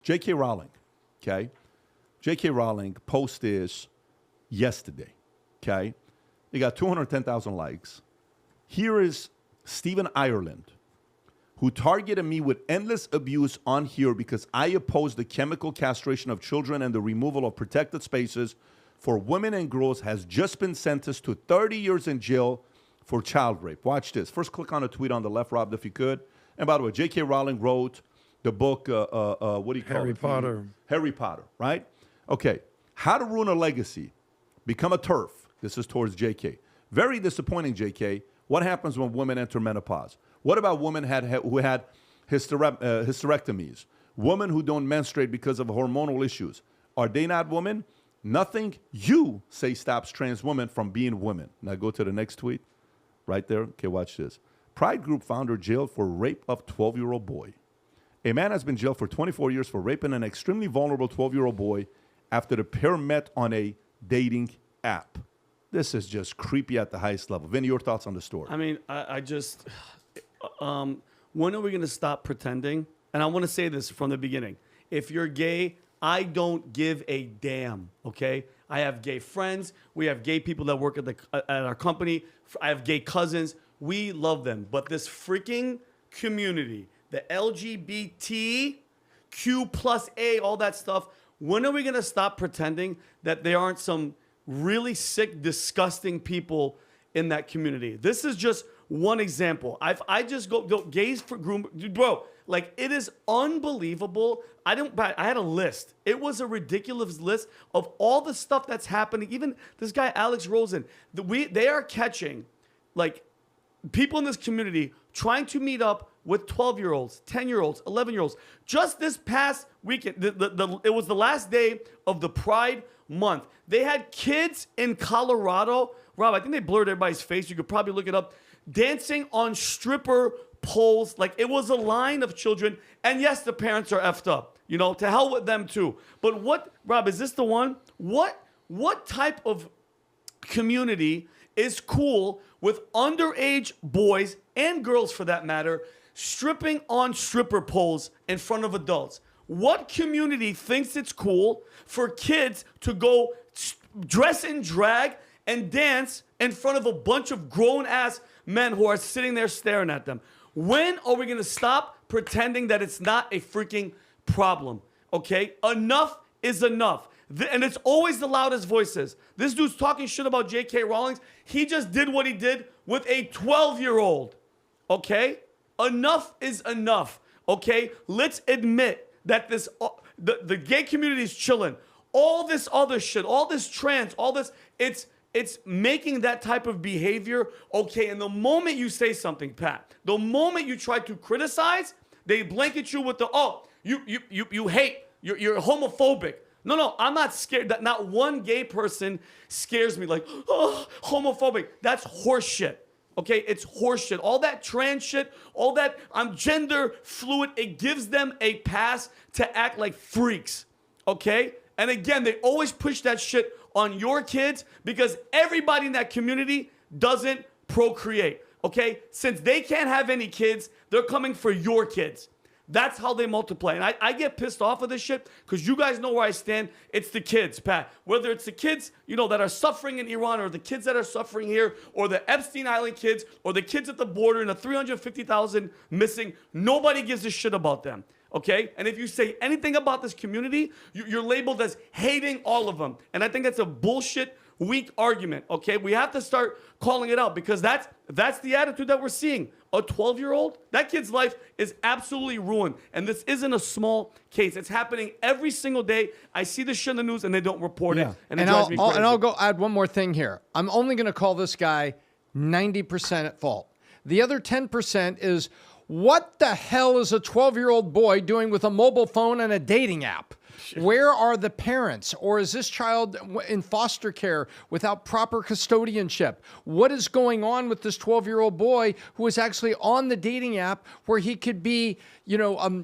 J.K. Rowling, okay? J.K. Rowling post is yesterday, okay? They got 210,000 likes. Here is Stephen Ireland, who targeted me with endless abuse on here because I oppose the chemical castration of children and the removal of protected spaces for women and girls, has just been sentenced to 30 years in jail for child rape. Watch this. First, click on the tweet on the left, Rob, if you could. And by the way, J.K. Rowling wrote the book, what do you call it? Harry Potter. Harry Potter, right? Okay. How to Ruin a Legacy. Become a TERF. This is towards J.K. Very disappointing, J.K. What happens when women enter menopause? What about women who had hysterectomies? Women who don't menstruate because of hormonal issues. Are they not women? Nothing you say stops trans women from being women. Now go to the next tweet. Right there. Okay, watch this. Pride group founder jailed for rape of 12-year-old boy. A man has been jailed for 24 years for raping an extremely vulnerable 12-year-old boy after the pair met on a dating app. This is just creepy at the highest level. Vinny, your thoughts on the story? I mean, I just, when are we going to stop pretending? And I want to say this from the beginning. If you're gay, I don't give a damn, okay? I have gay friends. We have gay people that work at our company. I have gay cousins. We love them. But this freaking community, the LGBTQ+A, all that stuff, when are we going to stop pretending that there aren't some really sick, disgusting people in that community? This is just one example. I just go gays for groom, bro. Like, it is unbelievable. I had a list. It was a ridiculous list of all the stuff that's happening. Even this guy Alex Rosen, they are catching like people in this community trying to meet up with 12-year-olds, 10-year-olds, 11-year-olds. Just this past weekend, it was the last day of the Pride month. They had kids in Colorado. Rob, I think they blurred everybody's face. You could probably look it up. Dancing on stripper poles. Like, it was a line of children. And yes, the parents are effed up. You know, to hell with them too. But what, Rob, is this the one? What type of community is cool with underage boys and girls, for that matter, stripping on stripper poles in front of adults? What community thinks it's cool for kids to go dress in drag and dance in front of a bunch of grown-ass men who are sitting there staring at them? When are we going to stop pretending that it's not a freaking problem? Okay? Enough is enough. And it's always the loudest voices. This dude's talking shit about J.K. Rowling. He just did what he did with a 12-year-old. Okay? Enough is enough. Okay? Let's admit that the gay community is chilling. All this other shit, all this trans, all this, it's making that type of behavior okay. And the moment you say something, Pat, the moment you try to criticize, they blanket you with the, you hate, you're homophobic. No, I'm not scared. That not one gay person scares me like, oh, homophobic. That's horse shit. Okay, it's horse shit. All that trans shit, all that I'm gender fluid, it gives them a pass to act like freaks. Okay? And again, they always push that shit on your kids because everybody in that community doesn't procreate. Okay? Since they can't have any kids, they're coming for your kids. That's how they multiply. And I get pissed off of this shit because you guys know where I stand. It's the kids, Pat. Whether it's the kids, that are suffering in Iran or the kids that are suffering here or the Epstein Island kids or the kids at the border and the 350,000 missing, nobody gives a shit about them. Okay? And if you say anything about this community, you're labeled as hating all of them. And I think that's a bullshit, weak argument. Okay? We have to start calling it out because that's the attitude that we're seeing. A 12-year-old, that kid's life is absolutely ruined. And this isn't a small case. It's happening every single day. I see this shit in the news and they don't report it. And it drives me crazy. And I'll go add one more thing here. I'm only going to call this guy 90% at fault. The other 10% is, what the hell is a 12-year-old boy doing with a mobile phone and a dating app? Where are the parents? Or is this child in foster care without proper custodianship? What is going on with this 12-year-old boy who is actually on the dating app where he could be,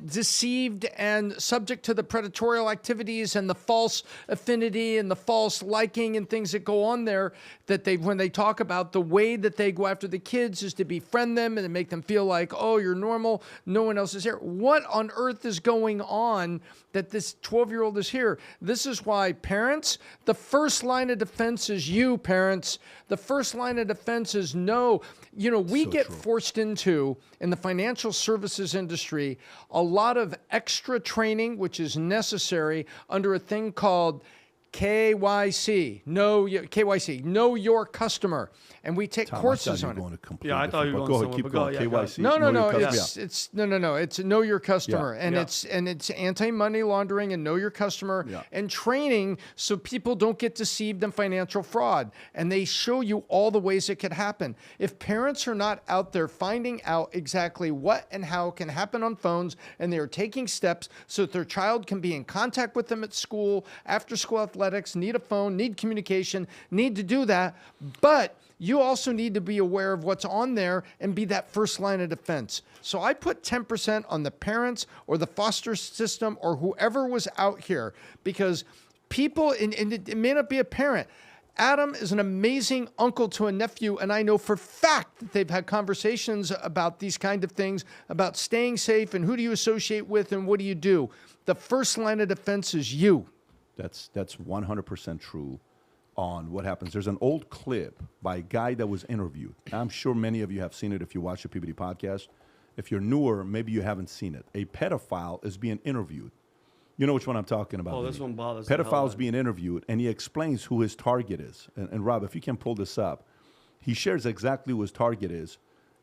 deceived and subject to the predatorial activities and the false affinity and the false liking and things that go on there, that when they talk about the way that they go after the kids is to befriend them and to make them feel like, oh, you're normal, no one else is here. What on earth is going on that this 12-year-old is here? This is why parents, the first line of defense is you, parents. The first line of defense is no. We get forced into, in the financial services industry, a lot of extra training, which is necessary under a thing called KYC, know your customer, and we take courses on it. Yeah, I thought you were going keep going. KYC. No. It's know your customer, and it's anti-money laundering and know your customer, and training so people don't get deceived in financial fraud. And they show you all the ways it could happen. If parents are not out there finding out exactly what and how can happen on phones, and they are taking steps so that their child can be in contact with them at school, after school athletics, need a phone, need communication, need to do that. But you also need to be aware of what's on there and be that first line of defense. So I put 10% on the parents or the foster system or whoever was out here, because people, and it may not be a parent. Adam is an amazing uncle to a nephew, and I know for a fact that they've had conversations about these kind of things, about staying safe and who do you associate with and what do you do. The first line of defense is you. That's 100% true on what happens. There's an old clip by a guy that was interviewed. I'm sure many of you have seen it if you watch the PBD podcast. If you're newer, maybe you haven't seen it. A pedophile is being interviewed. You know which one I'm talking about. Oh, this one bothers me. Pedophile is being interviewed, and he explains who his target is. And Rob, if you can pull this up, he shares exactly who his target is.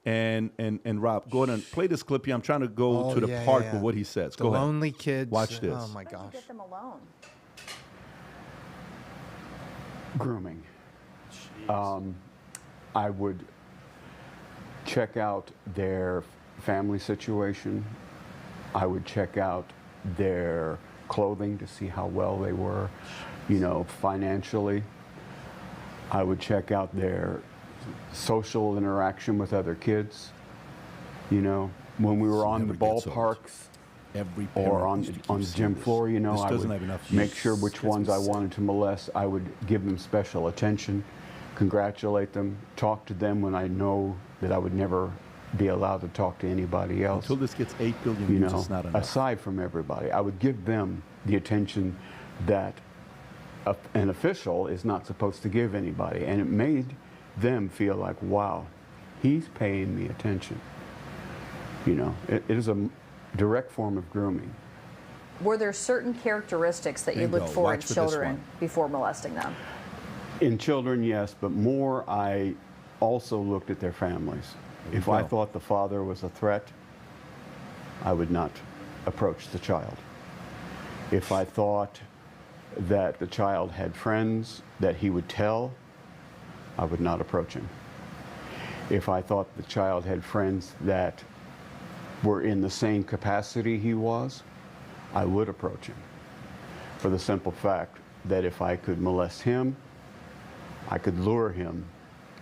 And Rob, go ahead and play this clip here. I'm trying to go to the part with what he says. The go ahead. lonely kids. Watch this. Oh, my gosh. Get them alone. Grooming. I would check out their family situation. I would check out their clothing to see how well they were, financially. I would check out their social interaction with other kids. When we were on the ballparks or on the gym floor, I would make sure which ones I wanted to molest. I would give them special attention, congratulate them, talk to them when I know that I would never be allowed to talk to anybody else. Until this gets 8 billion views, it's not enough. Aside from everybody, I would give them the attention that an official is not supposed to give anybody. And it made them feel like, wow, he's paying me attention. It is a direct form of grooming. Were there certain characteristics that you looked for in children before molesting them? In children, yes, but more I also looked at their families. If I thought the father was a threat, I would not approach the child. If I thought that the child had friends that he would tell, I would not approach him. If I thought the child had friends that were in the same capacity he was, I would approach him. For the simple fact that if I could molest him, I could lure him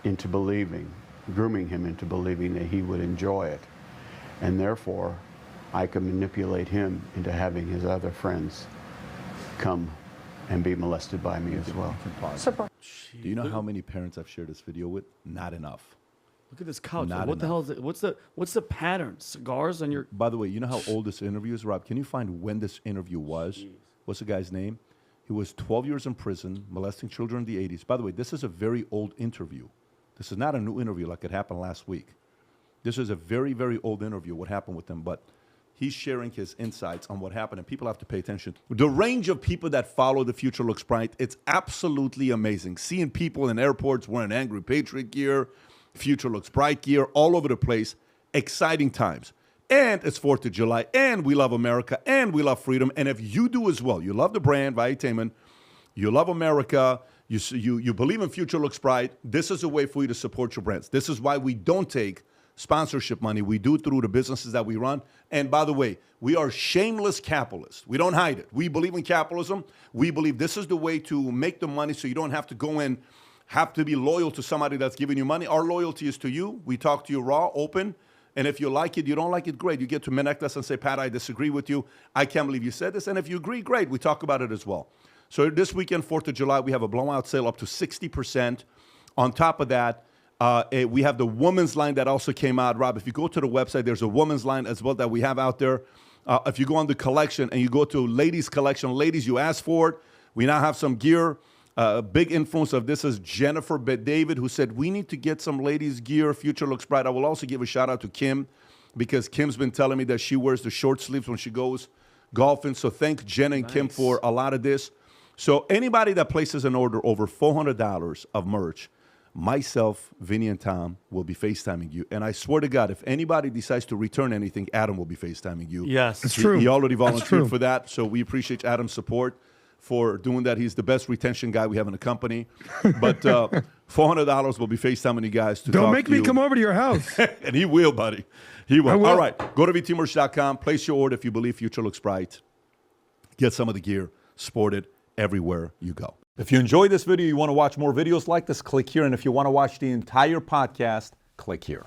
into believing, grooming him into believing that he would enjoy it. And therefore, I could manipulate him into having his other friends come and be molested by me as well. Do you know how many parents I've shared this video with? Not enough. Look at this couch. What the hell is it? What's the pattern? Cigars on your... By the way, you know how old this interview is, Rob? Can you find when this interview was? Jeez. What's the guy's name? He was 12 years in prison, molesting children in the 80s. By the way, this is a very old interview. This is not a new interview like it happened last week. This is a very, very old interview, what happened with him. But he's sharing his insights on what happened, and people have to pay attention. The range of people that follow The Future Looks Bright, it's absolutely amazing. Seeing people in airports wearing Angry Patriot gear, Future Looks Bright gear, all over the place. Exciting times. And it's 4th of July, and we love America, and we love freedom. And if you do as well, you love the brand, Valuetainment, you love America, you believe in Future Looks Bright, this is a way for you to support your brands. This is why we don't take sponsorship money. We do it through the businesses that we run. And by the way, we are shameless capitalists. We don't hide it. We believe in capitalism. We believe this is the way to make the money so you don't have to go in, have to be loyal to somebody that's giving you money. Our loyalty is to you. We talk to you raw, open. And if you like it, you don't like it, great. You get to connect us and say, Pat, I disagree with you. I can't believe you said this. And if you agree, great. We talk about it as well. So this weekend, 4th of July, we have a blowout sale up to 60%. On top of that, we have the women's line that also came out. Rob, if you go to the website, there's a women's line as well that we have out there. If you go on the collection and you go to ladies collection, ladies, you asked for it. We now have some gear. A big influence of this is Jennifer David, who said, we need to get some ladies gear. Future looks bright. I will also give a shout out to Kim, because Kim's been telling me that she wears the short sleeves when she goes golfing. So thank Jen and Kim for a lot of this. So anybody that places an order over $400 of merch, myself, Vinny, and Tom will be FaceTiming you. And I swear to God, if anybody decides to return anything, Adam will be FaceTiming you. Yes. It's true. He already volunteered for that. So we appreciate Adam's support for doing that. He's the best retention guy we have in the company. But $400 will be FaceTiming you guys to Don't talk make to me you. come over to your house. And he will, buddy. He will. I will. All right. Go to vtmerch.com. Place your order if you believe future looks bright. Get some of the gear. Sport it everywhere you go. If you enjoyed this video, you want to watch more videos like this, click here. And if you want to watch the entire podcast, click here.